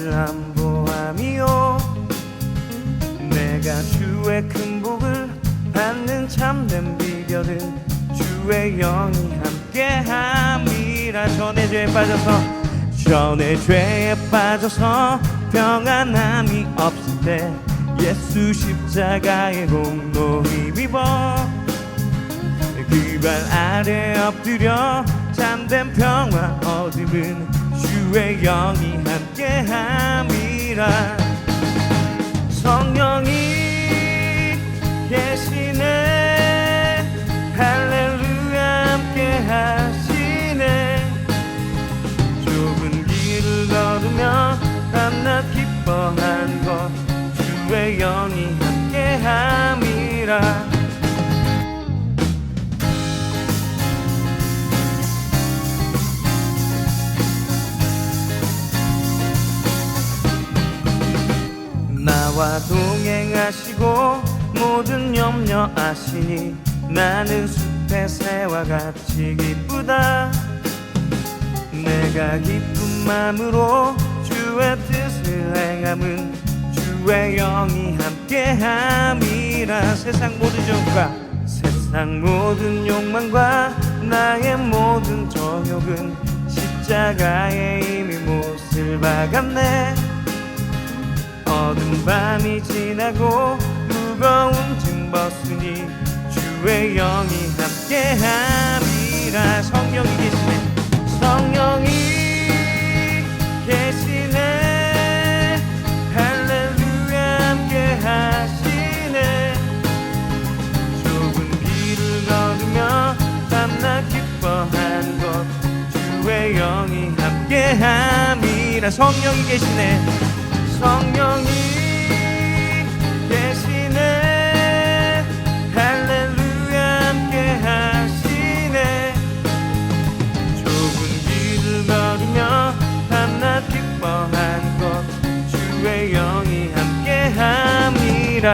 나를 안보함이요 내가 주의 큰 복을 받는 참된 비결은 주의 영이 함께함이라. 전에 죄에 빠져서 평안함이 없을 때 예수 십자가의 공로 힘입어 그 발 아래 엎드려 참된 평화 얻음은 주의 영이 함께함이라. 성령이 계시네 할렐루야 함께하시네. 좁은 길을 걸으며 밤낮 기뻐한 것 주의 영이 함께함이라. 나와 동행하시고 모든 염려 아시니 나는 숲의 새와 같이 기쁘다. 내가 기쁜 마음으로 주의 뜻을 행함은 주의 영이 함께함이라. 세상 모든 욕망과 나의 모든 정욕은 십자가에 이미 못을 박았네. 어두운 밤이 지나고 무거운 짐 벗으니 주의 영이 함께함이라. 성령이 계시네 할렐루야 함께하시네. 좁은 길을 걸으며 밤낮 기뻐한 것 주의 영이 함께함이라. 성령이 계시네 할렐루야 함께하시네. 좁은 길을 걸으며 밤낮 기뻐한 것 주의 영이 함께함이라.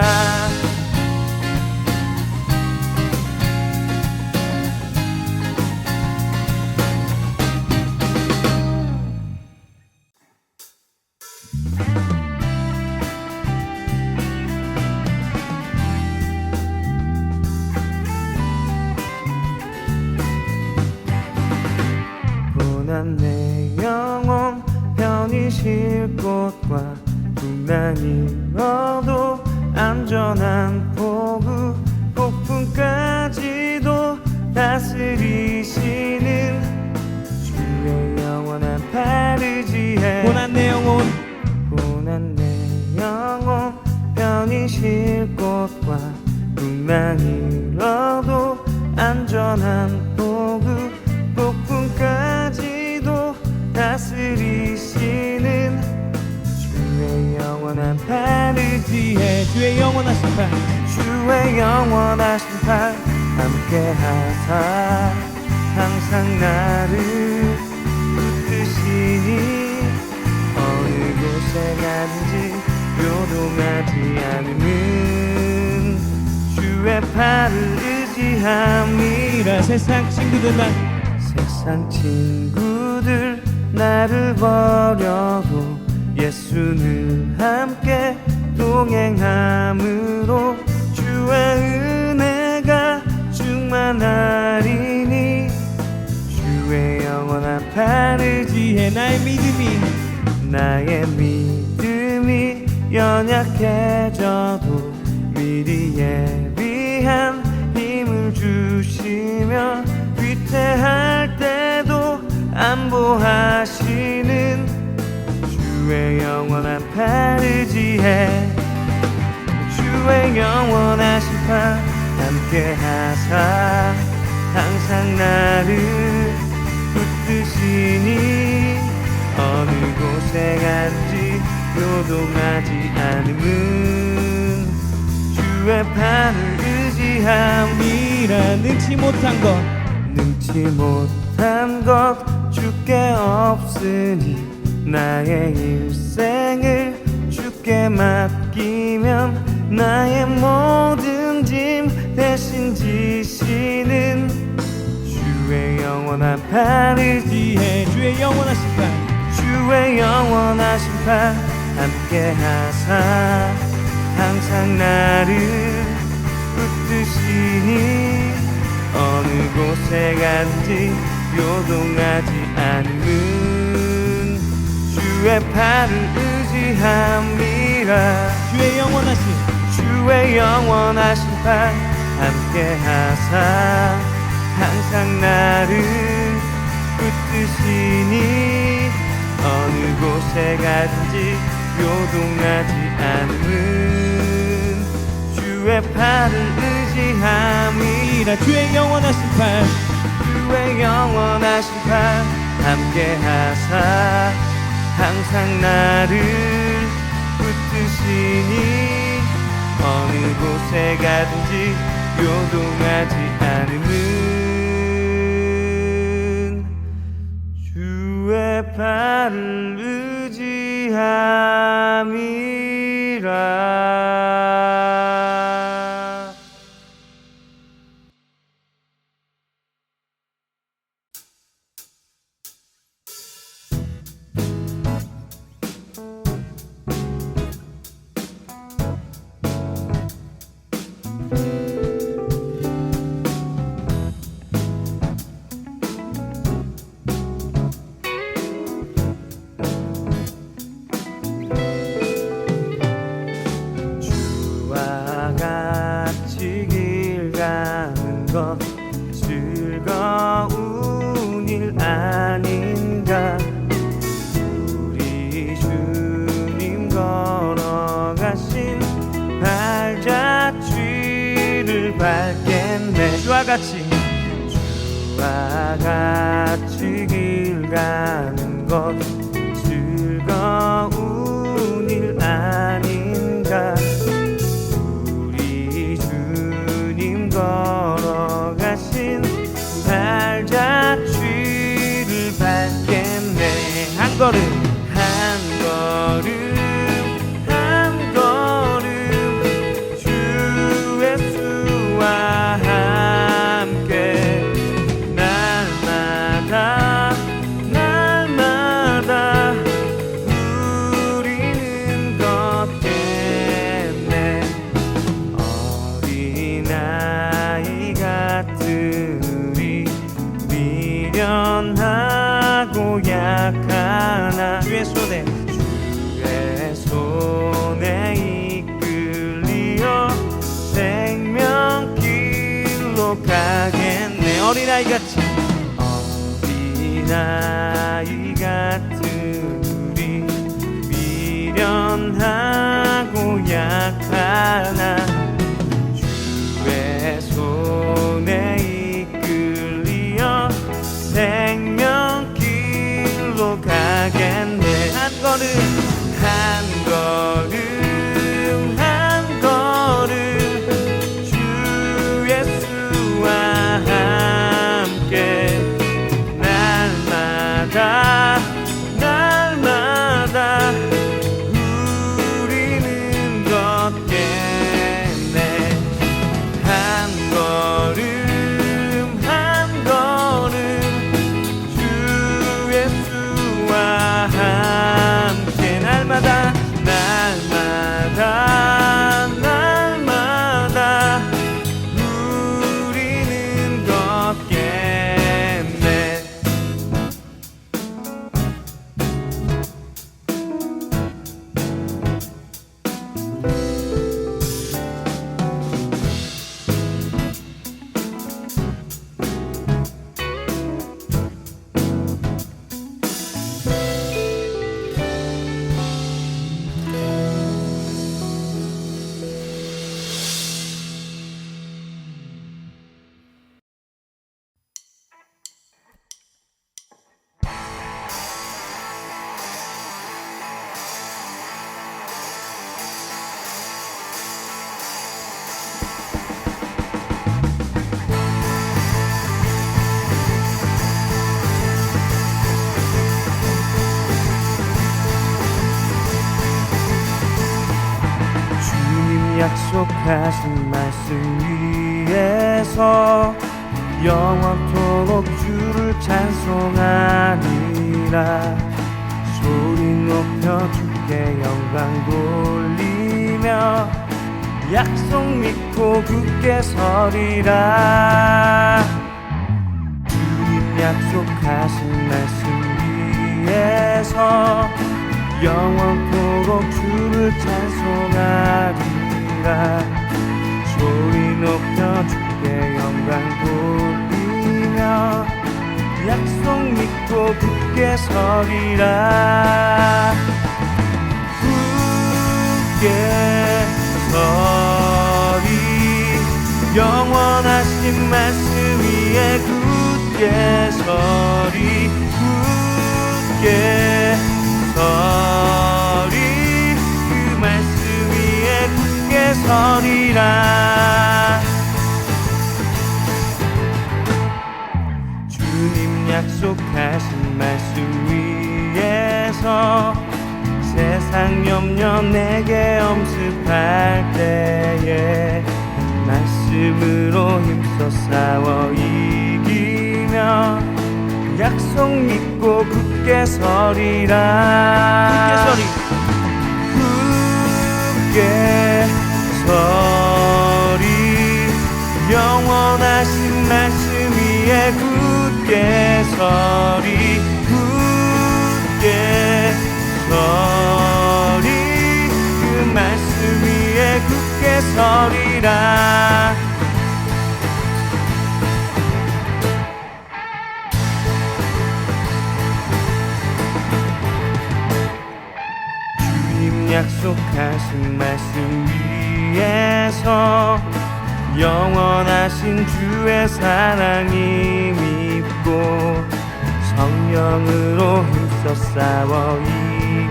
내 영혼 편히 쉴 곳과 풍랑 잃어도 안전한 포구 폭풍까지도 다스리시는 주의 영원한 파르지에. 고난 내 영혼 편히 쉴 곳과 풍랑 잃어도 안전한 포구 폭풍까지도 다스리시는 주의 영원한 파르지에. 주의 영원하신 팔 함께하사 항상 나를 붙드시니 어느 곳에 가든지 요동하지 않으면 주의 팔을 의지함이라. 세상 친구들 나를 버려도 예수는 함께 동행함으로 주의 은혜가 충만하리니 주의 영원한 파르지에. 나의 믿음이 연약해져도 미리 예비한 힘을 주시며 위태할 때도 안보하시는 주의 영원한 파르지에. 주의 영원하신 팔 함께하사 항상 나를 붙드시니 어느 곳에 간지 요동하지 않음은 주의 팔을 의지함이라. 능치 못한 것 주께 없으니 나의 일생을 주께 맡기면 나의 모든 짐 대신 지시는 주의 영원한 파르지에. 주의 주의 영원하신 팔 함께 하사 항상 나를 붙드시니 어느 곳에 간지 요동하지 않는 주의 팔을 의지함이라. 주의 영원하신 팔 함께 하사 항상 나를 붙드시니 어느 곳에 가든지 요동하지 않는 주의 팔을 의지함이라. 주의 영원하신 팔 함께 하사 항상 나를 붙드시니 어느 곳에 가든지 요동하지 않는 주의 팔을 의지함이라. 즐거운 일 아닌가. 우리 주님 걸어가신 발자취를 밟겠네. 주와 같이 길 가는 것 즐거운 일 아닌가. 우리 주님 걸어가신 발자취를 밟겠네. 한 걸음 주 예수와 함께 날마다 우리는 걷겠네. 어린아이 같은 우리 미련하고 약하나 주의 손에 이끌리어 생명길로 가겠네. 어린아이 같은 우리 미련하고 약하나 주의 손에 이끌리어 생명길로 가겠네. 한 걸음 주 예수와 함께 날마다 우리는 걷겠네. 한 걸음 주 예수와 함께 날마다 우리는 걷겠네. 약속하신 말씀 위에서 영원토록 주를 찬송하리라. 소리 높여 주께 영광 돌리며 약속 믿고 굳게 서리라. 주님 약속하신 말씀 위에서 영원토록 주를 찬송하리라. 소리 높여 주께 영광 돌리며 약속 믿고 굳게 서리라. 굳게 서리 영원하신 말씀 위에 굳게 서리. 굳게 서리 그 말씀 위에 굳게 서리라. 주님 약속하신 말씀 위에서 세상 염려 내게 엄습할 때에 말씀으로 힘써 싸워 이기며 약속 믿고 굳게 서리라. 굳게 서리 영원하신 말씀 위에 굳게 서리. 굳게 서리 그 말씀 위에 굳게 서리라. 약속하신 말씀 위에서 영원하신 주의 사랑이 믿고 성령으로 힘써 싸워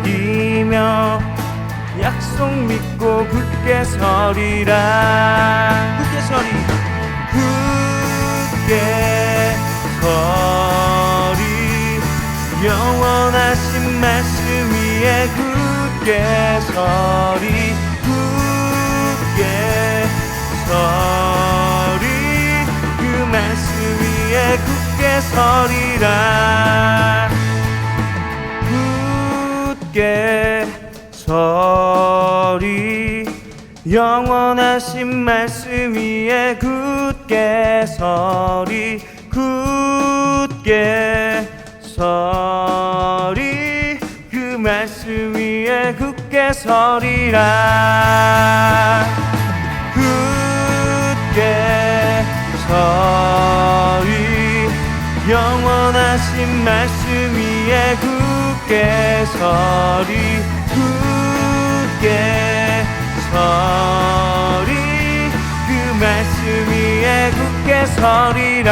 이기며 약속 믿고 굳게 서리라. 굳게 서리. 굳게 서리 영원하신 말씀 위에 굳게 서리. 굳게 서리 그 말씀 위에 굳게 서리라. 굳게 서리 영원하신 말씀 위에 굳게 서리. 굳게 서리 그 말씀 위에 굳게 서리라. 굳게 서리 영원하신 말씀 위에 굳게 서리. 굳게 서리 그 말씀 위에 굳게 서리라.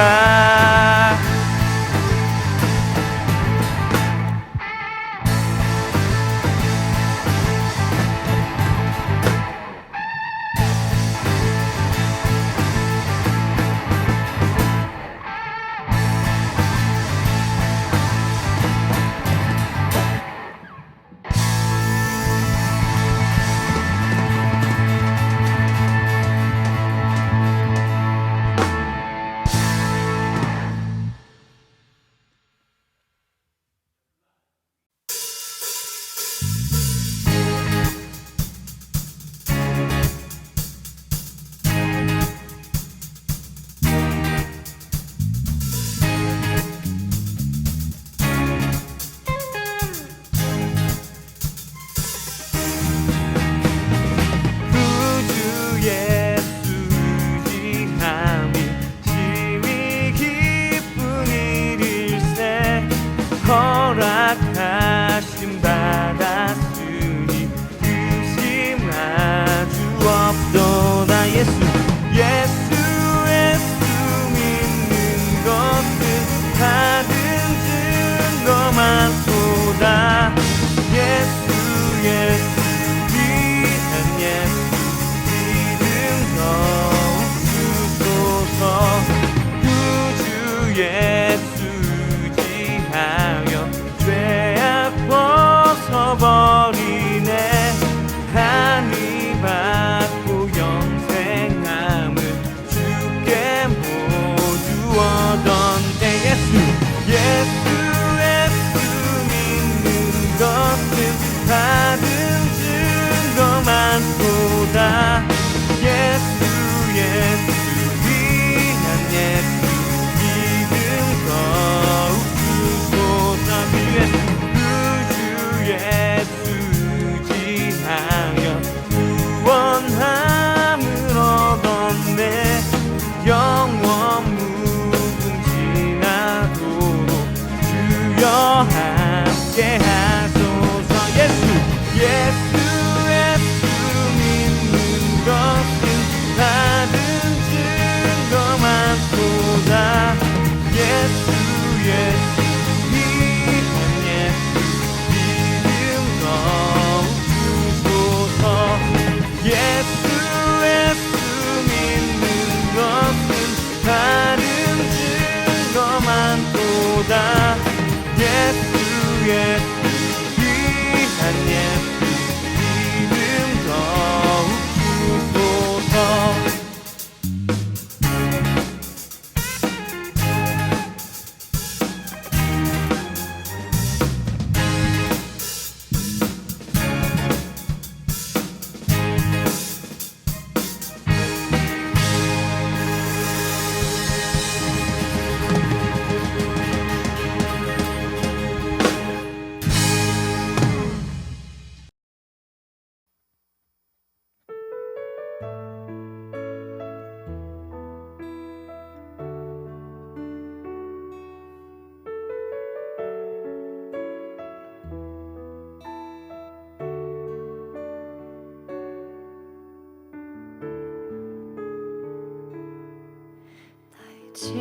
허락하심 받았으니 의심 아주 없도다. 예수 믿는 것은 다른 증거 많도다. 예수 위한 예수 믿음 더욱 주소서. 구주 예수 죄악 벗어버리네. 하니 받고 영생함을 주께 모두 얻었네. 예수 믿는 것 집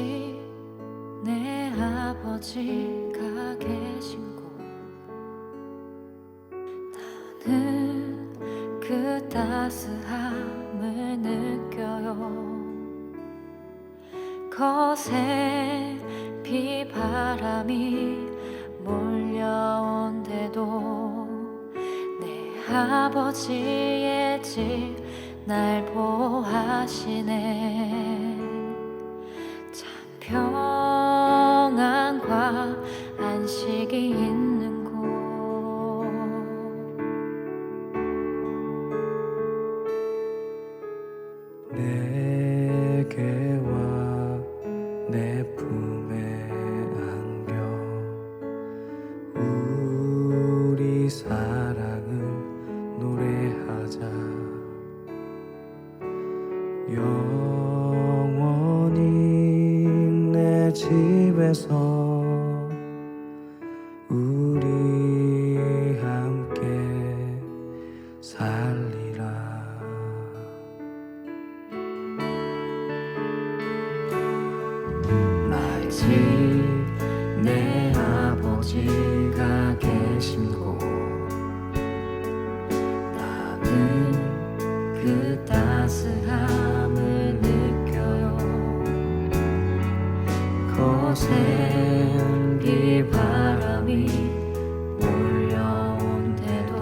내 아버지가 계신 곳 나는 그 따스함을 느껴요. 거센 비바람이 몰려온데도 내 아버지의 집 날 보호하시네. 참 평안과 안식이 있는 곳 내게 와 내 품에 안겨 우리 사랑을 노래하자. 영원히 내 집에서 우리 함께 살리라. 나의 집 내 아버지가 계신 곳 나는 그 따스함을 느껴요. 거센 비바람이 몰려온데도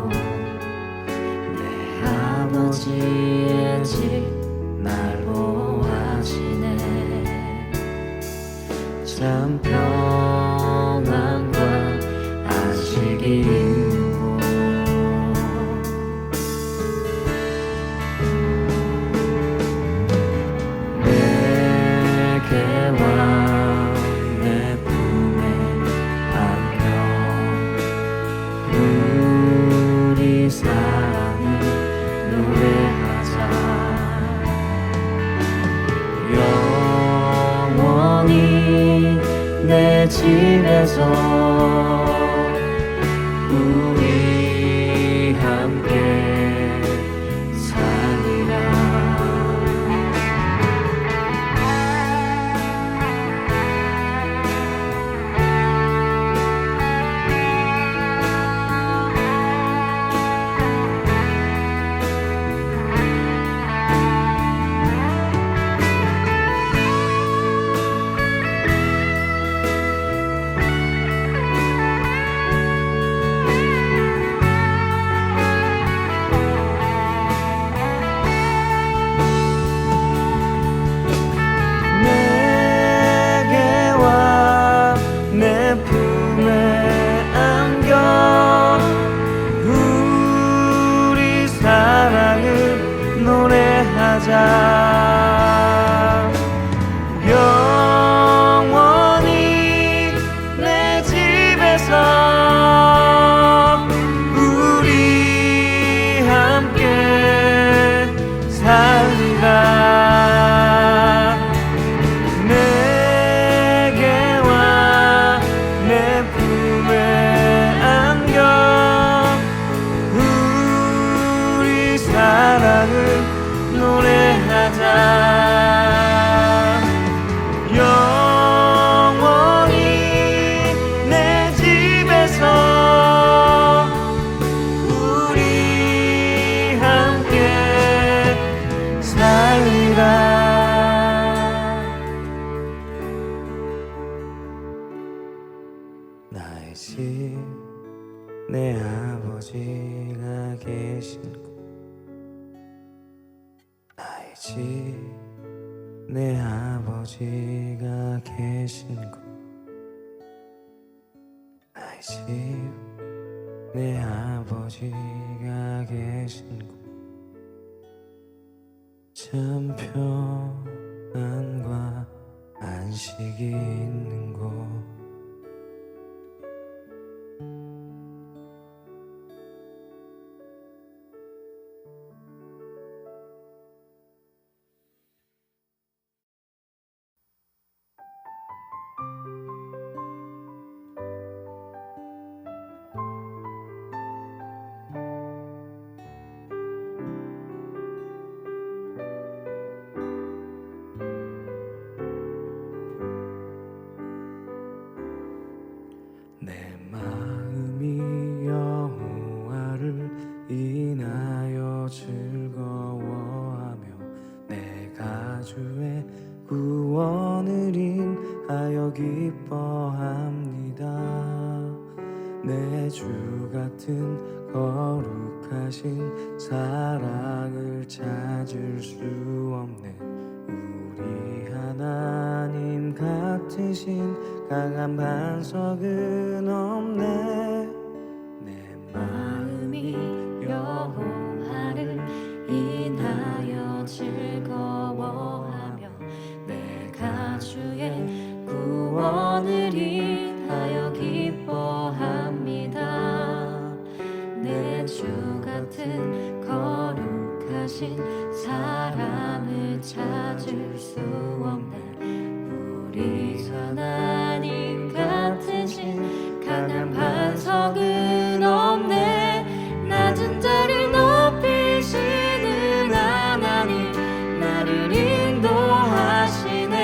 내 아버지의 집 날 보호하시네. 참 평안과 안식이 있는 곳 내게 와 내 품에 안겨 우리 사랑을 노래하자. 영원히 내 집에서 우리 함께 살리라. 내게 와 내 품에 안겨 우리 사랑을 노래하자. 영원히 내 집에서 우리 함께 살리라. 내게 와 내 품에 안겨 우리 사랑을 노래하자. 영원히 내 집에서 우리 함께 살리라. 나의 집 내 아버지가 계신 곳 나의 집 내 아버지가 계신 곳 나의 집 내 아버지가 계신 곳 참 평안과 안식이 있는 곳 인하여 기뻐합니다. 내 주 같은 거룩하신 사랑을 찾을 수 없네. 우리 하나님 같으신 강한 반석은 없네. 내 마음이 여호와를 인하여 즐거워하며 내가 주의 구원을 인하여 기뻐합니다. 내 주 같은 거룩하신 사랑을 찾을 수 없네. 우리 하나님 같으신 강한 반석은 없네. 낮은 자를 높이시는 하나님 나를 인도하시네.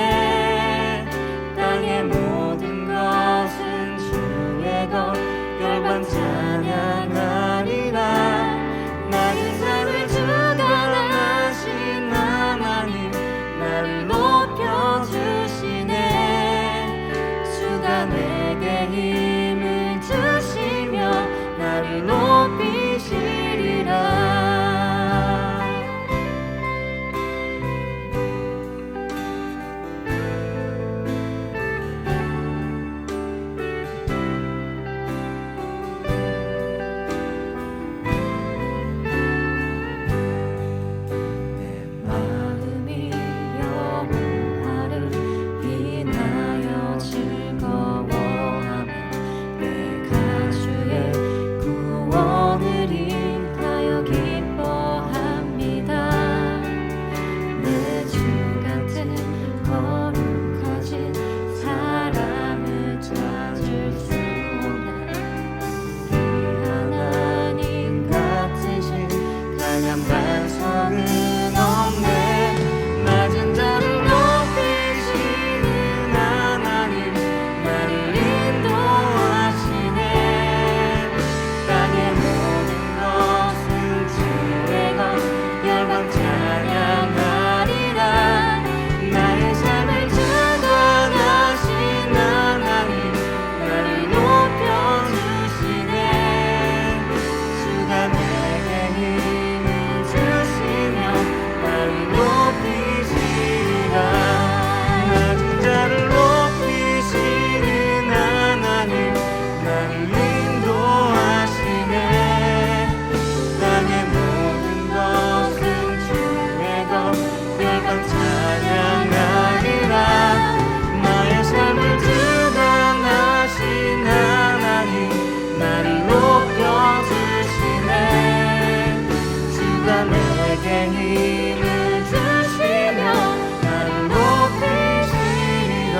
땅의 모든 것은 주의 것 열방 찬양하리라. 낮은 삶을 주관하신 하나님 나를 높여주시네. 주가 내게 힘을 주시며 나를 높이시리라. 내 마음이 여호와를 인하여 즐거워하며 내가 주의 구원을 인하여 기뻐합니다. 내 주 같은 거룩하신 사랑을 찾을 수 없네. 우리 하나님 같으신 강한 반석은 없네. 낮은 자를 높이시는 하나님 나를 인도하시네. 땅의 모든 것은 주의 것 열방 찬양하리라. 나의 삶을 주관하신 하나님 나를 높여주시네. 주가 내게 힘을 주시며 나를 높이시리라. 낮은 자를 높이시는 하나님 나를 인도하시네. 땅의 모든 것은 주의 것 열방 찬양하리라. 나의 삶을 주관하신 하나님 나를 높여주시네. 주가 내게 힘을 주시며 나를 높이시리라.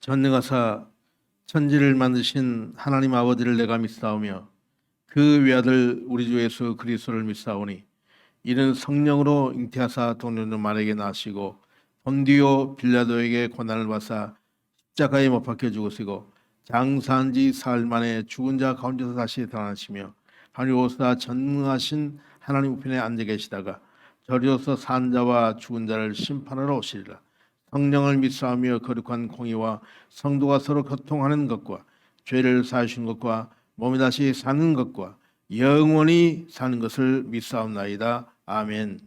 전능하사 천지를 만드신 하나님 아버지를 내가 믿사오며 그 외아들 우리 주 예수 그리스도를 믿사오니 이는 성령으로 잉태하사 동료는 말에게 나시고 본디오 빌라도에게 고난을 받사 십자가에 못 박혀 죽으시고 장사한 지 사흘 만에 죽은 자 가운데서 다시 드러나시며 하늘 오사 전능하신 하나님 우편에 앉아 계시다가 저리로서 산 자와 죽은 자를 심판하러 오시리라. 성령을 믿사오며 거룩한 공의와 성도가 서로 교통하는 것과 죄를 사하신 것과 몸이 다시 사는 것과 영원히 사는 것을 믿사옵나이다. 아멘.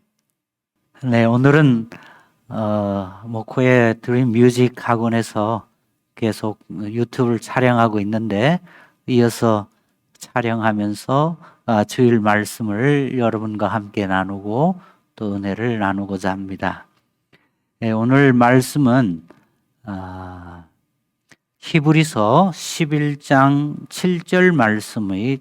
네, 오늘은 모코의 드림 뮤직 학원에서 계속 유튜브를 촬영하고 있는데 이어서 촬영하면서 주일 말씀을 여러분과 함께 나누고 또 은혜를 나누고자 합니다. 네, 오늘 말씀은 히브리서 11장 7절 말씀의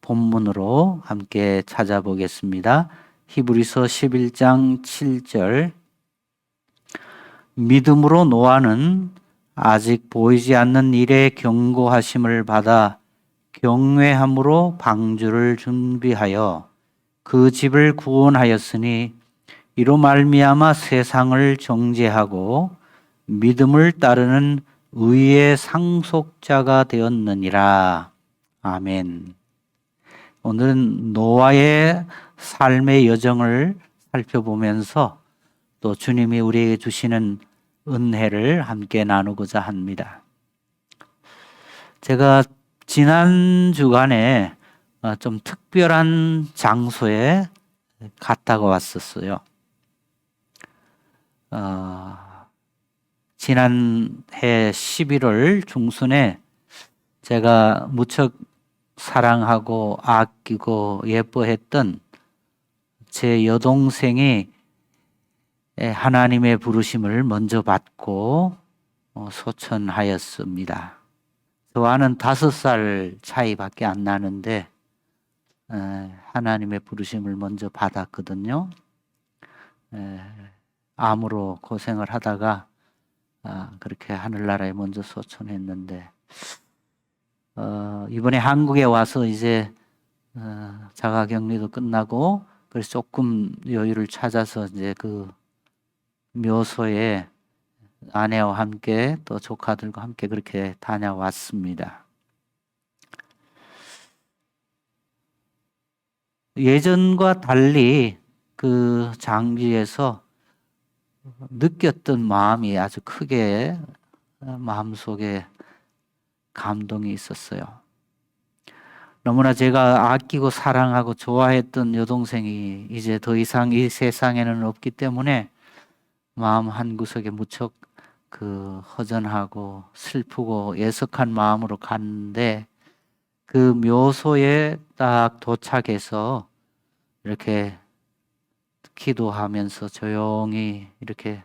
본문으로 함께 찾아보겠습니다. 히브리서 11장 7절 믿음으로 노아는 아직 보이지 않는 일에 경고하심을 받아 경외함으로 방주를 준비하여 그 집을 구원하였으니 이로 말미암아 세상을 정죄하고 믿음을 따르는 의의 상속자가 되었느니라. 아멘. 오늘은 노아의 삶의 여정을 살펴보면서 또 주님이 우리에게 주시는 은혜를 함께 나누고자 합니다. 제가 지난 주간에 좀 특별한 장소에 갔다가 왔었어요. 지난해 11월 중순에 제가 무척 사랑하고 아끼고 예뻐했던 제 여동생이 하나님의 부르심을 먼저 받고 소천하였습니다. 저와는 5살 차이밖에 안 나는데 하나님의 부르심을 먼저 받았거든요. 암으로 고생을 하다가 그렇게 하늘나라에 먼저 소천했는데 이번에 한국에 와서 이제 자가격리도 끝나고 그래서 조금 여유를 찾아서 이제 그 묘소에 아내와 함께 또 조카들과 함께 그렇게 다녀왔습니다. 예전과 달리 그 장지에서 느꼈던 마음이 아주 크게 마음속에 감동이 있었어요. 너무나 제가 아끼고 사랑하고 좋아했던 여동생이 이제 더 이상 이 세상에는 없기 때문에 마음 한구석에 무척 그 허전하고 슬프고 애석한 마음으로 갔는데 그 묘소에 딱 도착해서 이렇게 기도하면서 조용히 이렇게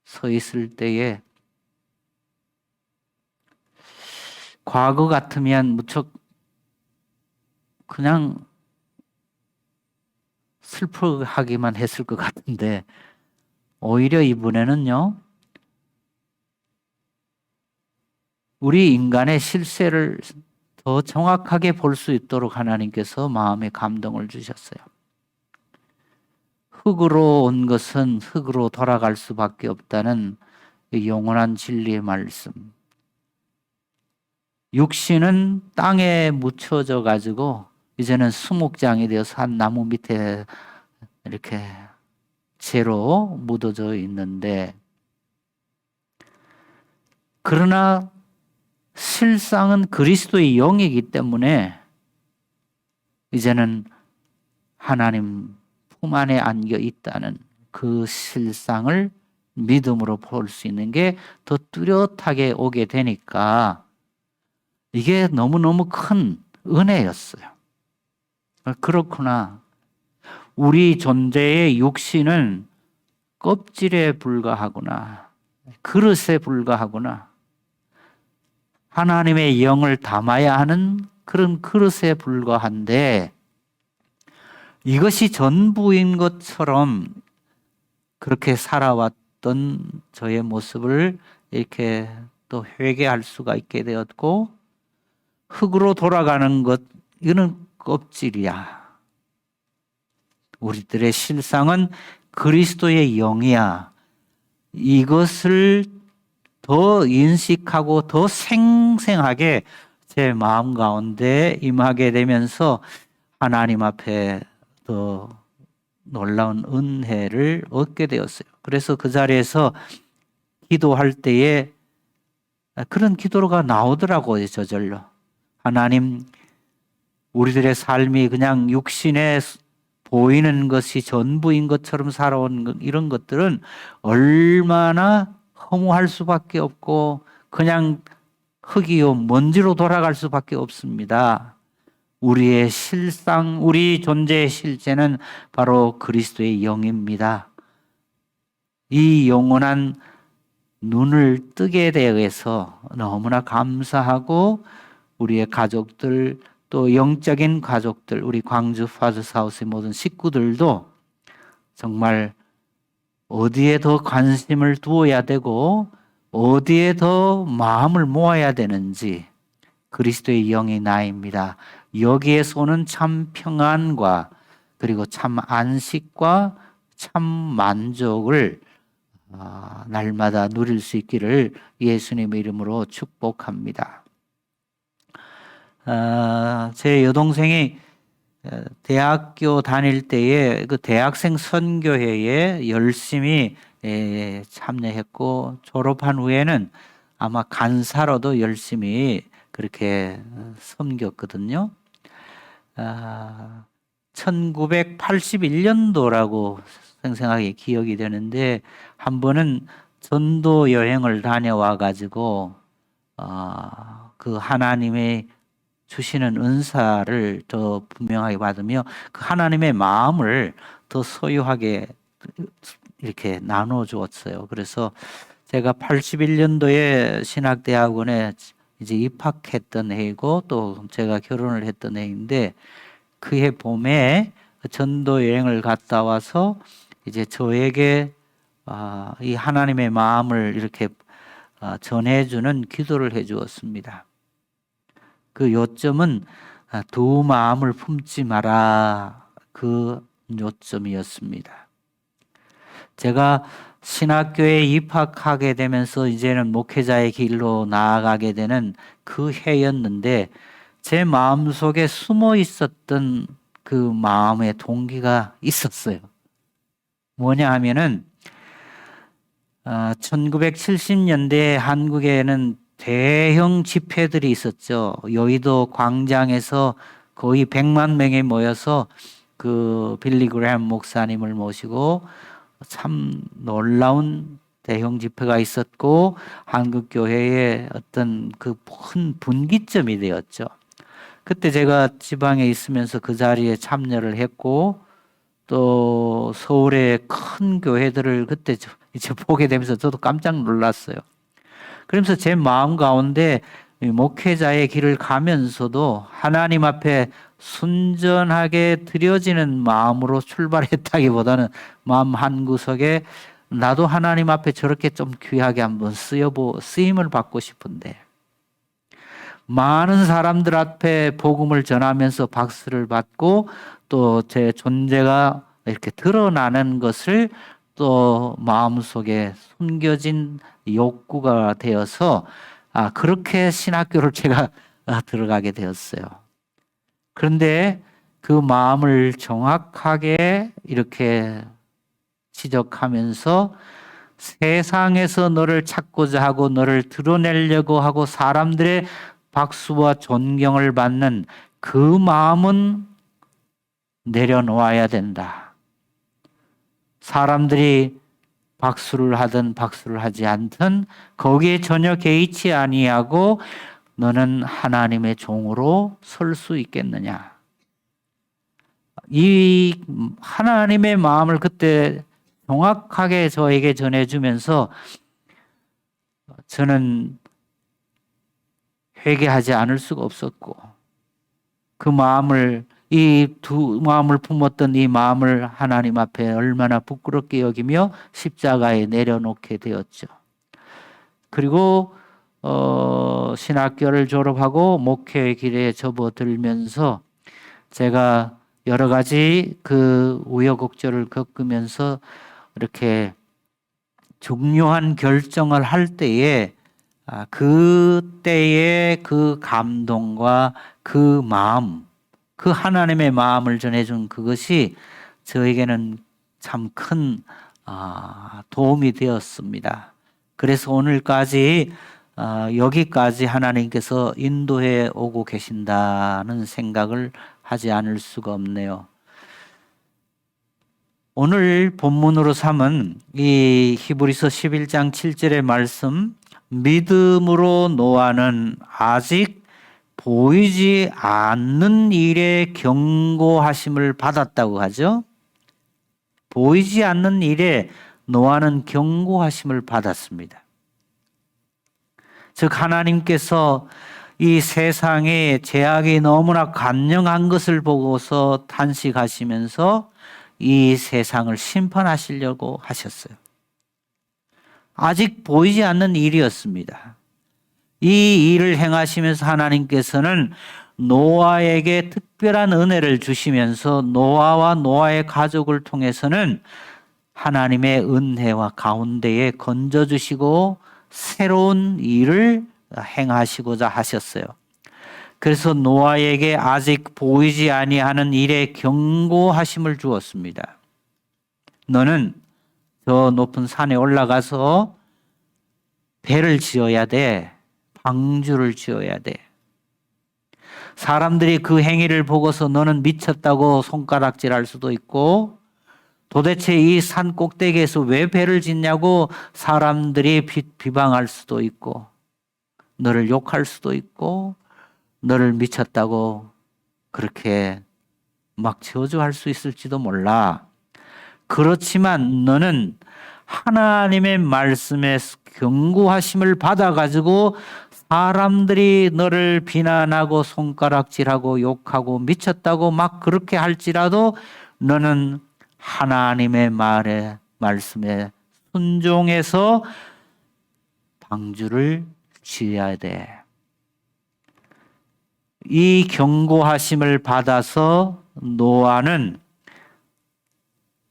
서 있을 때에 과거 같으면 무척 그냥 슬퍼하기만 했을 것 같은데 오히려 이번에는요, 우리 인간의 실세를 더 정확하게 볼 수 있도록 하나님께서 마음에 감동을 주셨어요. 흙으로 온 것은 흙으로 돌아갈 수밖에 없다는 영원한 진리의 말씀. 육신은 땅에 묻혀져 가지고 이제는 수목장이 되어서 한 나무 밑에 이렇게 채로 묻어져 있는데, 그러나 실상은 그리스도의 영이기 때문에 이제는 하나님 품 안에 안겨 있다는 그 실상을 믿음으로 볼 수 있는 게 더 뚜렷하게 오게 되니까 이게 너무너무 큰 은혜였어요. 그렇구나. 우리 존재의 육신은 껍질에 불과하구나. 그릇에 불과하구나. 하나님의 영을 담아야 하는 그런 그릇에 불과한데 이것이 전부인 것처럼 그렇게 살아왔던 저의 모습을 이렇게 또 회개할 수가 있게 되었고, 흙으로 돌아가는 것, 이거는 껍질이야. 우리들의 실상은 그리스도의 영이야. 이것을 더 인식하고 더 생생하게 제 마음 가운데 임하게 되면서 하나님 앞에 더 놀라운 은혜를 얻게 되었어요. 그래서 그 자리에서 기도할 때에 그런 기도가 나오더라고요, 저절로. 하나님, 우리들의 삶이 그냥 육신에 보이는 것이 전부인 것처럼 살아온 이런 것들은 얼마나 허무할 수밖에 없고 그냥 흙이요 먼지로 돌아갈 수밖에 없습니다. 우리의 실상, 우리 존재의 실제는 바로 그리스도의 영입니다. 이 영원한 눈을 뜨게 되어서 너무나 감사하고 우리의 가족들, 또 영적인 가족들, 우리 광주 파더스하우스의 모든 식구들도 정말 어디에 더 관심을 두어야 되고 어디에 더 마음을 모아야 되는지 그리스도의 영이 나입니다. 여기에서 오는 참 평안과 그리고 참 안식과 참 만족을 날마다 누릴 수 있기를 예수님의 이름으로 축복합니다. 제 여동생이 대학교 다닐 때에 그 대학생 선교회에 열심히 참여했고 졸업한 후에는 아마 간사로도 열심히 그렇게 섬겼거든요. 1981년도라고 생생하게 기억이 되는데 한 번은 전도 여행을 다녀와 가지고 그 하나님의 주시는 은사를 더 분명하게 받으며 그 하나님의 마음을 더 소유하게 이렇게 나눠 주었어요. 그래서 제가 81년도에 신학대학원에 이제 입학했던 해이고 또 제가 결혼을 했던 해인데 그해 봄에 전도 여행을 갔다 와서 이제 저에게 이 하나님의 마음을 이렇게 전해주는 기도를 해주었습니다. 그 요점은 두 마음을 품지 마라, 그 요점이었습니다. 제가 신학교에 입학하게 되면서 이제는 목회자의 길로 나아가게 되는 그 해였는데 제 마음속에 숨어 있었던 그 마음의 동기가 있었어요. 뭐냐 하면은 1970년대 한국에는 대형 집회들이 있었죠. 여의도 광장에서 거의 100만 명이 모여서 그 빌리 그레이엄 목사님을 모시고 참 놀라운 대형 집회가 있었고 한국교회의 어떤 그 큰 분기점이 되었죠. 그때 제가 지방에 있으면서 그 자리에 참여를 했고 또 서울의 큰 교회들을 그때 이제 보게 되면서 저도 깜짝 놀랐어요. 그러면서 제 마음 가운데 목회자의 길을 가면서도 하나님 앞에 순전하게 드려지는 마음으로 출발했다기보다는 마음 한구석에 나도 하나님 앞에 저렇게 좀 귀하게 한번 쓰임을 받고 싶은데 많은 사람들 앞에 복음을 전하면서 박수를 받고 또 제 존재가 이렇게 드러나는 것을 또 마음속에 숨겨진 욕구가 되어서 그렇게 신학교를 제가 들어가게 되었어요. 그런데 그 마음을 정확하게 이렇게 지적하면서 세상에서 너를 찾고자 하고 너를 드러내려고 하고 사람들의 박수와 존경을 받는 그 마음은 내려놓아야 된다. 사람들이 박수를 하든 박수를 하지 않든 거기에 전혀 개의치 아니하고 너는 하나님의 종으로 설 수 있겠느냐. 이 하나님의 마음을 그때 정확하게 저에게 전해주면서 저는 회개하지 않을 수가 없었고 그 마음을 이 두 마음을 품었던 이 마음을 하나님 앞에 얼마나 부끄럽게 여기며 십자가에 내려놓게 되었죠. 그리고 신학교를 졸업하고 목회의 길에 접어들면서 제가 여러 가지 그 우여곡절을 겪으면서 이렇게 중요한 결정을 할 때에 그때의 그 감동과 그 마음, 그 하나님의 마음을 전해준 그것이 저에게는 참 큰 도움이 되었습니다. 그래서 오늘까지 여기까지 하나님께서 인도해 오고 계신다는 생각을 하지 않을 수가 없네요. 오늘 본문으로 삼은 이 히브리서 11장 7절의 말씀, 믿음으로 노아는 아직 보이지 않는 일에 경고하심을 받았다고 하죠. 보이지 않는 일에 노아는 경고하심을 받았습니다. 즉 하나님께서 이 세상에 죄악이 너무나 간영한 것을 보고서 탄식하시면서 이 세상을 심판하시려고 하셨어요. 아직 보이지 않는 일이었습니다. 이 일을 행하시면서 하나님께서는 노아에게 특별한 은혜를 주시면서 노아와 노아의 가족을 통해서는 하나님의 은혜와 가운데에 건져주시고 새로운 일을 행하시고자 하셨어요. 그래서 노아에게 아직 보이지 아니하는 일에 경고하심을 주었습니다. 너는 저 높은 산에 올라가서 배를 지어야 돼. 방주를 지어야 돼. 사람들이 그 행위를 보고서 너는 미쳤다고 손가락질할 수도 있고, 도대체 이 산 꼭대기에서 왜 배를 짓냐고 사람들이 비방할 수도 있고, 너를 욕할 수도 있고, 너를 미쳤다고 그렇게 막 저주할 수 있을지도 몰라. 그렇지만 너는 하나님의 말씀에 경고하심을 받아가지고 사람들이 너를 비난하고 손가락질하고 욕하고 미쳤다고 막 그렇게 할지라도 너는 하나님의 말씀에 순종해서 방주를 지어야 돼. 이 경고하심을 받아서 노아는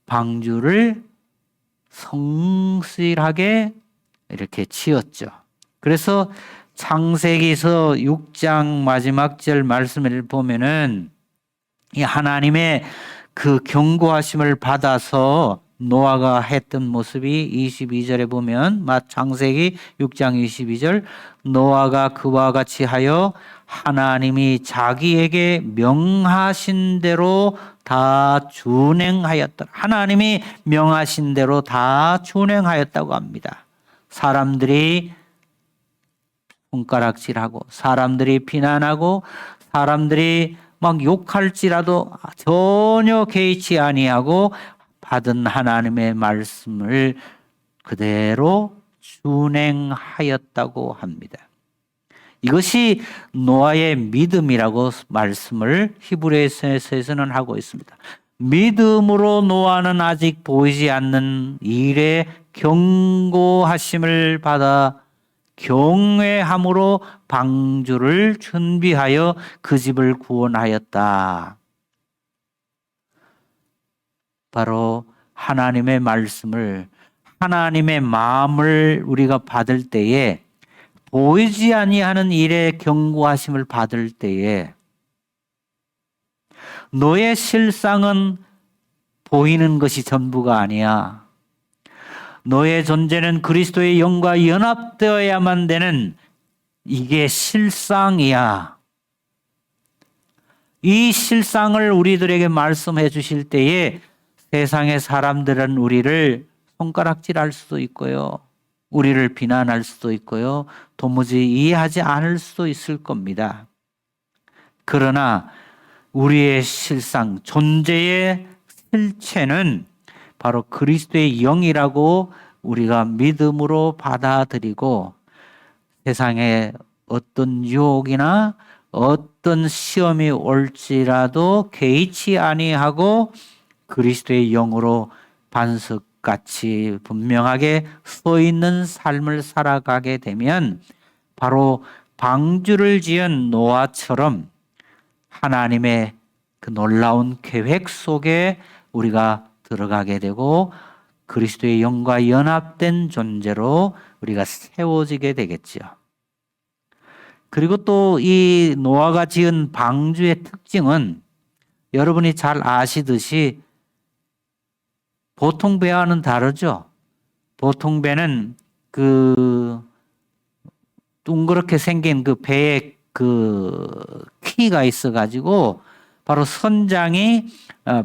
방주를 성실하게 이렇게 지었죠. 그래서 창세기서 6장 마지막 절 말씀을 보면은 이 하나님의 그 경고하심을 받아서 노아가 했던 모습이 22절에 보면 창세기 6장 22절 노아가 그와 같이 하여 하나님이 자기에게 명하신 대로 다 준행하였더라. 하나님이 명하신 대로 다 준행하였다고 합니다. 사람들이 손가락질하고 사람들이 비난하고 사람들이 막 욕할지라도 전혀 개의치 아니하고 받은 하나님의 말씀을 그대로 준행하였다고 합니다. 이것이 노아의 믿음이라고 말씀을 히브리서에서는 하고 있습니다. 믿음으로 노아는 아직 보이지 않는 일에 경고하심을 받아 경외함으로 방주를 준비하여 그 집을 구원하였다. 바로 하나님의 말씀을, 하나님의 마음을 우리가 받을 때에 보이지 아니하는 일에 경고하심을 받을 때에 너의 실상은 보이는 것이 전부가 아니야. 너의 존재는 그리스도의 영과 연합되어야만 되는 이게 실상이야. 이 실상을 우리들에게 말씀해 주실 때에 세상의 사람들은 우리를 손가락질할 수도 있고요. 우리를 비난할 수도 있고요. 도무지 이해하지 않을 수도 있을 겁니다. 그러나 우리의 실상, 존재의 실체는 바로 그리스도의 영이라고 우리가 믿음으로 받아들이고 세상에 어떤 유혹이나 어떤 시험이 올지라도 개의치 아니하고 그리스도의 영으로 반석같이 분명하게 서 있는 삶을 살아가게 되면 바로 방주를 지은 노아처럼 하나님의 그 놀라운 계획 속에 우리가 들어가게 되고 그리스도의 영과 연합된 존재로 우리가 세워지게 되겠죠. 그리고 또 이 노아가 지은 방주의 특징은 여러분이 잘 아시듯이 보통 배와는 다르죠. 보통 배는 그 둥그렇게 생긴 그 배에 그 키가 있어가지고 바로 선장이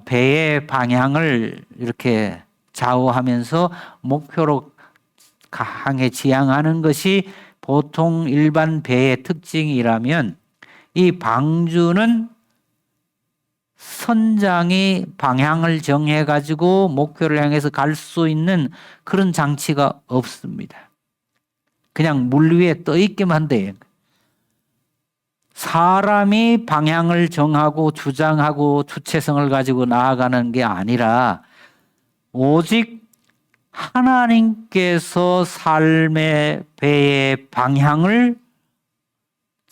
배의 방향을 이렇게 좌우하면서 목표로 강하게 지향하는 것이 보통 일반 배의 특징이라면 이 방주는 선장이 방향을 정해가지고 목표를 향해서 갈 수 있는 그런 장치가 없습니다. 그냥 물 위에 떠 있기만 돼요. 사람이 방향을 정하고 주장하고 주체성을 가지고 나아가는 게 아니라 오직 하나님께서 삶의 배의 방향을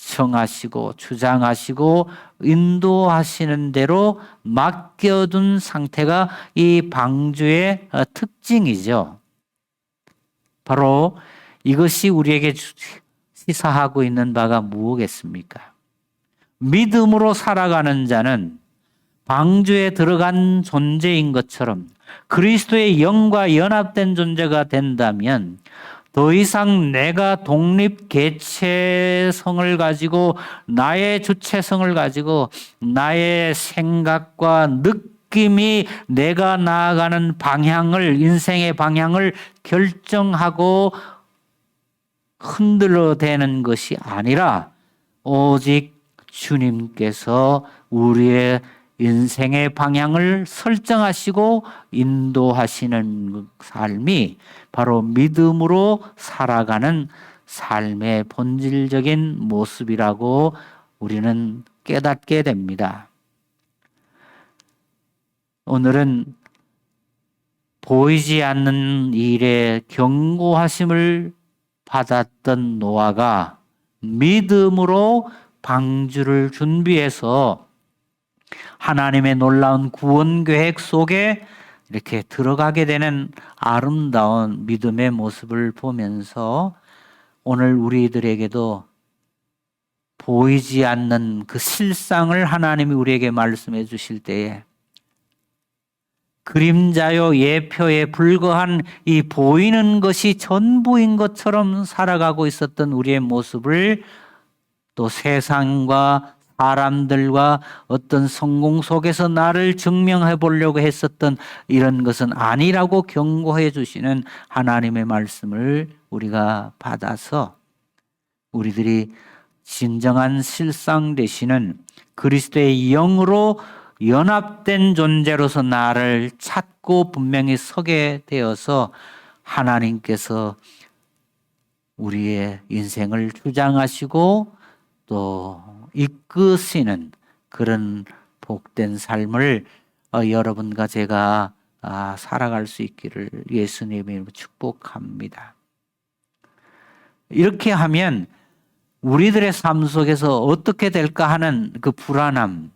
정하시고 주장하시고 인도하시는 대로 맡겨둔 상태가 이 방주의 특징이죠. 바로 이것이 우리에게 시사하고 있는 바가 무엇겠습니까? 믿음으로 살아가는 자는 방주에 들어간 존재인 것처럼 그리스도의 영과 연합된 존재가 된다면 더 이상 내가 독립 개체성을 가지고 나의 주체성을 가지고 나의 생각과 느낌이 내가 나아가는 방향을, 인생의 방향을 결정하고 흔들어대는 것이 아니라 오직 주님께서 우리의 인생의 방향을 설정하시고 인도하시는 삶이 바로 믿음으로 살아가는 삶의 본질적인 모습이라고 우리는 깨닫게 됩니다. 오늘은 보이지 않는 일에 경고하심을 받았던 노아가 믿음으로 방주를 준비해서 하나님의 놀라운 구원 계획 속에 이렇게 들어가게 되는 아름다운 믿음의 모습을 보면서 오늘 우리들에게도 보이지 않는 그 실상을 하나님이 우리에게 말씀해 주실 때에 그림자요 예표에 불과한 이 보이는 것이 전부인 것처럼 살아가고 있었던 우리의 모습을 또 세상과 사람들과 어떤 성공 속에서 나를 증명해 보려고 했었던 이런 것은 아니라고 경고해 주시는 하나님의 말씀을 우리가 받아서 우리들이 진정한 실상 되시는 그리스도의 영으로 연합된 존재로서 나를 찾고 분명히 서게 되어서 하나님께서 우리의 인생을 주장하시고 또 이끄시는 그런 복된 삶을 여러분과 제가 살아갈 수 있기를 예수님의 축복합니다. 이렇게 하면 우리들의 삶 속에서 어떻게 될까 하는 그 불안함,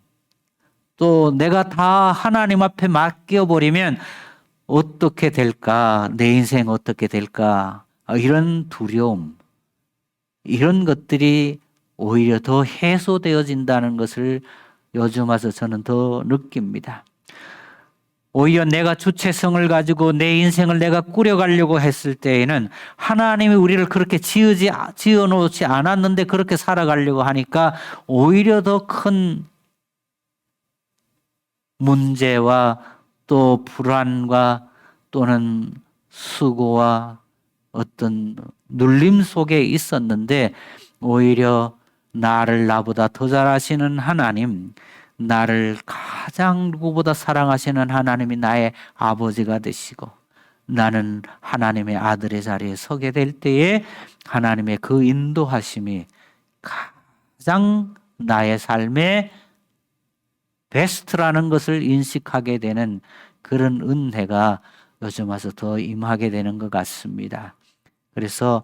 또 내가 다 하나님 앞에 맡겨버리면 어떻게 될까, 내 인생 어떻게 될까, 이런 두려움, 이런 것들이 오히려 더 해소되어진다는 것을 요즘 와서 저는 더 느낍니다. 오히려 내가 주체성을 가지고 내 인생을 내가 꾸려가려고 했을 때에는 하나님이 우리를 그렇게 지어놓지 않았는데 그렇게 살아가려고 하니까 오히려 더 큰 문제와 또 불안과 또는 수고와 어떤 눌림 속에 있었는데 오히려 나를 나보다 더 잘 아시는 하나님, 나를 가장 누구보다 사랑하시는 하나님이 나의 아버지가 되시고 나는 하나님의 아들의 자리에 서게 될 때에 하나님의 그 인도하심이 가장 나의 삶의 베스트라는 것을 인식하게 되는 그런 은혜가 요즘 와서 더 임하게 되는 것 같습니다. 그래서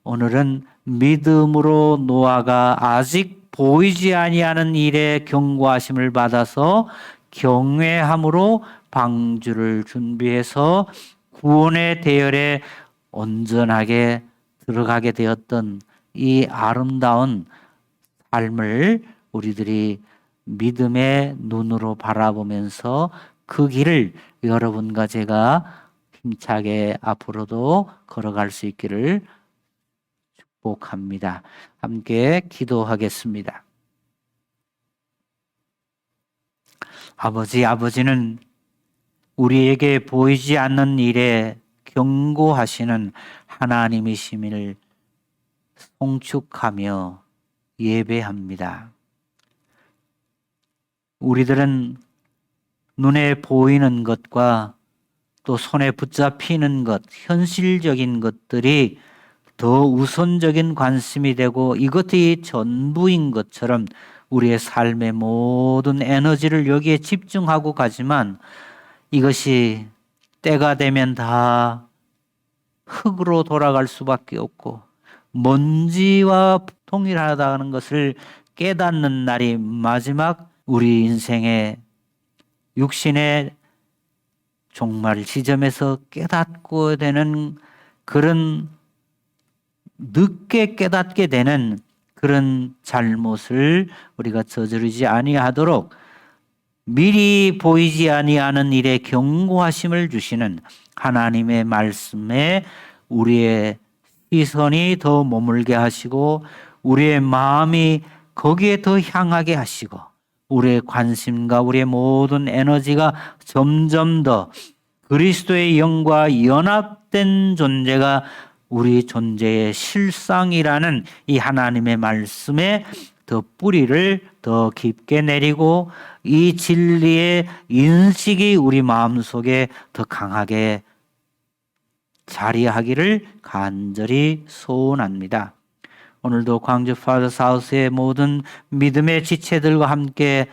오늘은 믿음으로 노아가 아직 보이지 아니하는 일에 경고하심을 받아서 경외함으로 방주를 준비해서 구원의 대열에 온전하게 들어가게 되었던 이 아름다운 삶을 우리들이 믿음의 눈으로 바라보면서 그 길을 여러분과 제가 힘차게 앞으로도 걸어갈 수 있기를 축복합니다. 함께 기도하겠습니다. 아버지는 우리에게 보이지 않는 일에 경고하시는 하나님이심을 송축하며 예배합니다. 우리들은 눈에 보이는 것과 또 손에 붙잡히는 것, 현실적인 것들이 더 우선적인 관심이 되고 이것이 전부인 것처럼 우리의 삶의 모든 에너지를 여기에 집중하고 가지만 이것이 때가 되면 다 흙으로 돌아갈 수밖에 없고 먼지와 동일하다는 것을 깨닫는 날이 마지막 우리 인생의 육신의 종말 지점에서 깨닫고 되는 그런 늦게 깨닫게 되는 그런 잘못을 우리가 저지르지 아니하도록 미리 보이지 아니하는 일에 경고하심을 주시는 하나님의 말씀에 우리의 시선이 더 머물게 하시고 우리의 마음이 거기에 더 향하게 하시고 우리의 관심과 우리의 모든 에너지가 점점 더 그리스도의 영과 연합된 존재가 우리 존재의 실상이라는 이 하나님의 말씀에 더 뿌리를 더 깊게 내리고 이 진리의 인식이 우리 마음속에 더 강하게 자리하기를 간절히 소원합니다. 오늘도 광주 파더스하우스의 모든 믿음의 지체들과 함께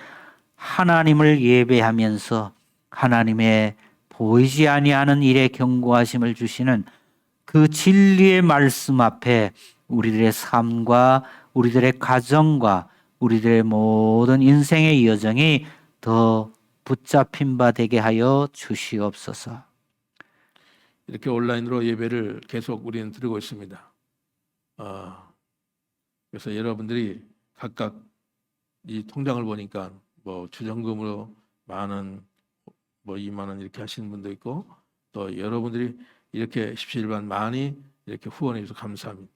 하나님을 예배하면서 하나님의 보이지 아니하는 일에 경고하심을 주시는 그 진리의 말씀 앞에 우리들의 삶과 우리들의 가정과 우리들의 모든 인생의 여정이 더 붙잡힌 바 되게 하여 주시옵소서. 이렇게 온라인으로 예배를 계속 우리는 드리고 있습니다. 그래서 여러분들이 각각 이 통장을 보니까 뭐 주정금으로 10,000원, 뭐 20,000원 이렇게 하시는 분도 있고 또 여러분들이 이렇게 십시일반 많이 이렇게 후원해 주셔서 감사합니다.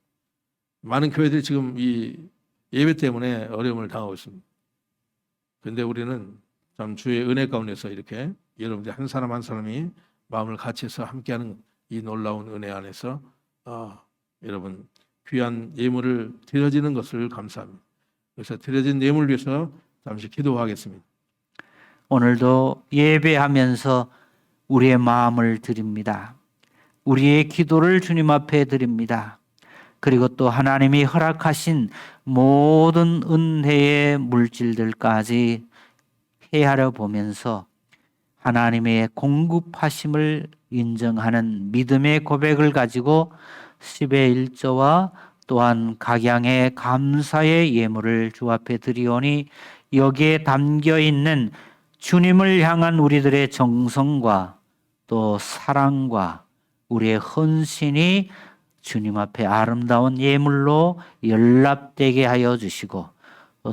많은 교회들이 지금 이 예배 때문에 어려움을 당하고 있습니다. 그런데 우리는 참 주의 은혜 가운데서 이렇게 여러분들 한 사람 한 사람이 마음을 같이해서 함께하는 이 놀라운 은혜 안에서 여러분 귀한 예물을 드려지는 것을 감사합니다. 그래서 드려진 예물을 위해서 잠시 기도하겠습니다. 오늘도 예배하면서 우리의 마음을 드립니다. 우리의 기도를 주님 앞에 드립니다. 그리고 또 하나님이 허락하신 모든 은혜의 물질들까지 헤아려 보면서 하나님의 공급하심을 인정하는 믿음의 고백을 가지고 10의 1조와 또한 각양의 감사의 예물을 주 앞에 드리오니 여기에 담겨 있는 주님을 향한 우리들의 정성과 또 사랑과 우리의 헌신이 주님 앞에 아름다운 예물로 연락되게 하여 주시고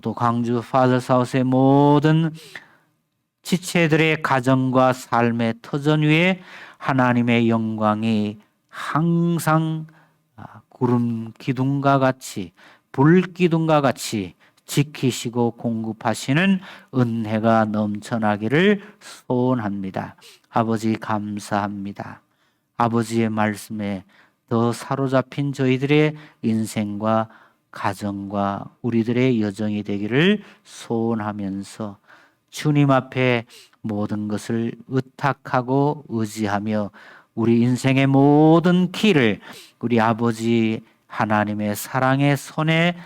또 광주 파더스하우스의 모든 지체들의 가정과 삶의 터전 위에 하나님의 영광이 항상 구름 기둥과 같이 불 기둥과 같이 지키시고 공급하시는 은혜가 넘쳐나기를 소원합니다. 아버지 감사합니다. 아버지의 말씀에 더 사로잡힌 저희들의 인생과 가정과 우리들의 여정이 되기를 소원하면서 주님 앞에 모든 것을 의탁하고 의지하며 우리 인생의 모든 길을 우리 아버지 하나님의 사랑의 손에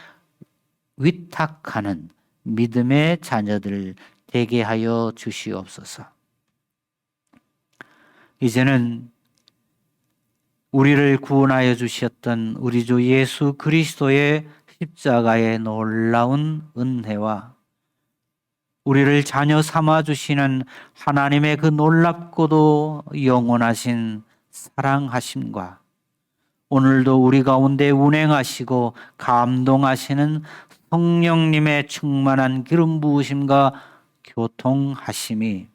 위탁하는 믿음의 자녀들 되게 하여 주시옵소서. 이제는 우리를 구원하여 주셨던 우리 주 예수 그리스도의 십자가의 놀라운 은혜와 우리를 자녀 삼아 주시는 하나님의 그 놀랍고도 영원하신 사랑하심과 오늘도 우리 가운데 운행하시고 감동하시는 성령님의 충만한 기름 부으심과 교통하심이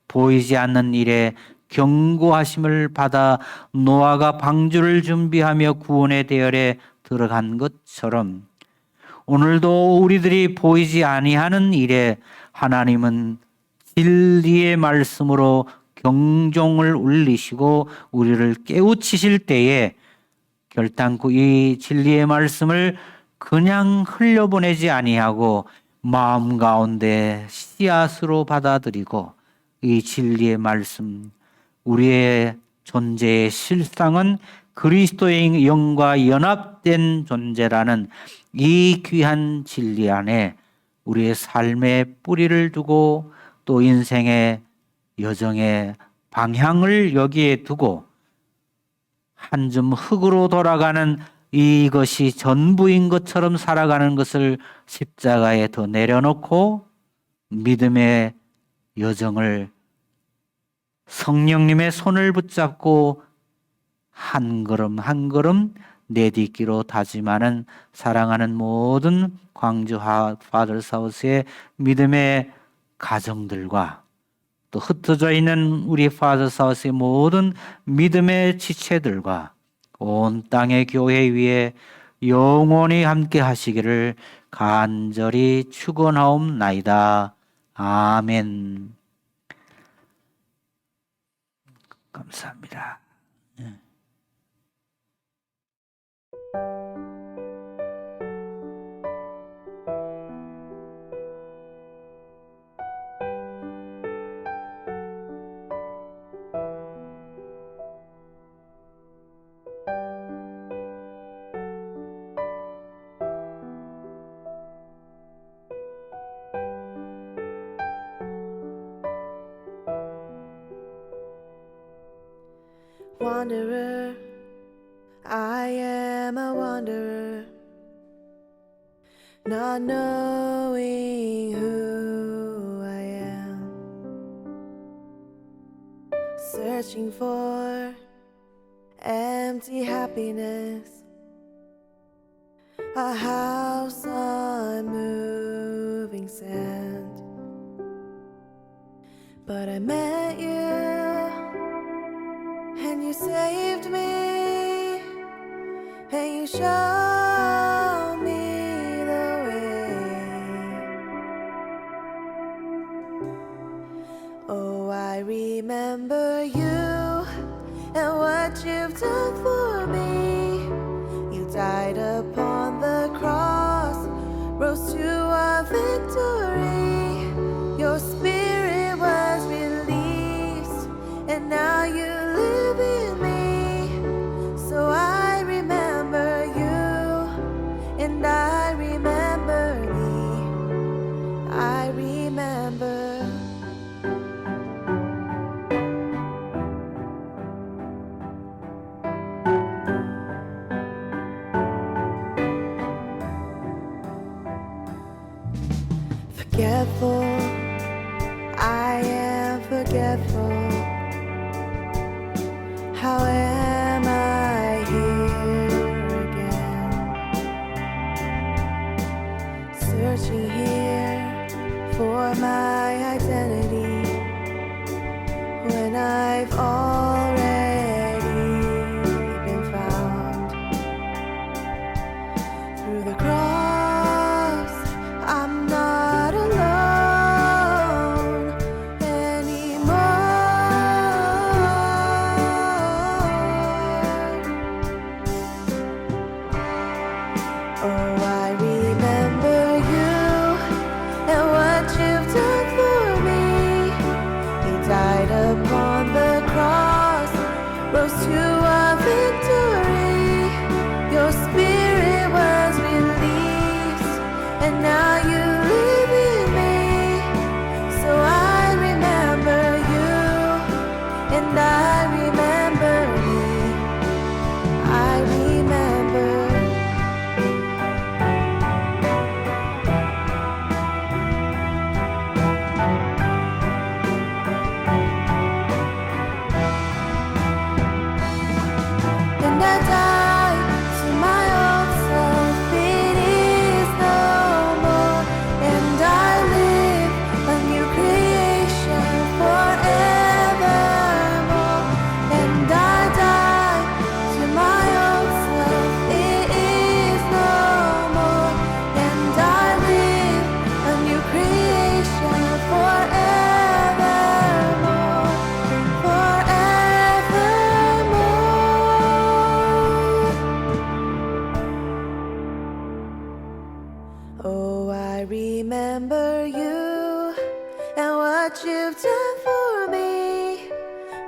보이지 않는 일에 경고하심을 받아 노아가 방주를 준비하며 구원의 대열에 들어간 것처럼 오늘도 우리들이 보이지 아니하는 일에 하나님은 진리의 말씀으로 경종을 울리시고 우리를 깨우치실 때에 결단코 이 진리의 말씀을 그냥 흘려보내지 아니하고 마음 가운데 씨앗으로 받아들이고 이 진리의 말씀 우리의 존재의 실상은 그리스도의 영과 연합된 존재라는 이 귀한 진리 안에 우리의 삶의 뿌리를 두고 또 인생의 여정의 방향을 여기에 두고 한 줌 흙으로 돌아가는 이것이 전부인 것처럼 살아가는 것을 십자가에 더 내려놓고 믿음의 여정을 성령님의 손을 붙잡고 한 걸음 한 걸음 내딛기로 다짐하는 사랑하는 모든 광주 파더스하우스의 믿음의 가정들과 또 흩어져 있는 우리 파더스하우스의 모든 믿음의 지체들과 온 땅의 교회 위에 영원히 함께 하시기를 간절히 축원하옵나이다. 아멘. 감사합니다. Wanderer, I am a wanderer, not knowing who I am, searching for empty happiness, a house on moving sand. But I met you, and you saved me, and you showed me the way. Oh, I remember you and what you've done for me. You died upon the cross, rose to a victory. Your spirit was released, and now you live in me. So I remember you, and I remember me. I remember. Forgetful, I am forgetful. How am I here again? Searching here for my identity when I've already been found. Through the cross, I'm not alone anymore. Oh, I remember you and what you've done for me. You died upon the cross, rose to a victory. Your spirit was released, and now you live in me. So I remember you, and I remember me. I remember. And I die to my old self, it is no more. And I live a new creation forevermore. And I die to my old self, it is no more. And I live a new creation forevermore, forevermore. Oh, I remember you and what you've done for me.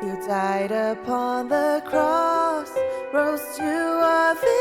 You died upon the cross, rose to a victory.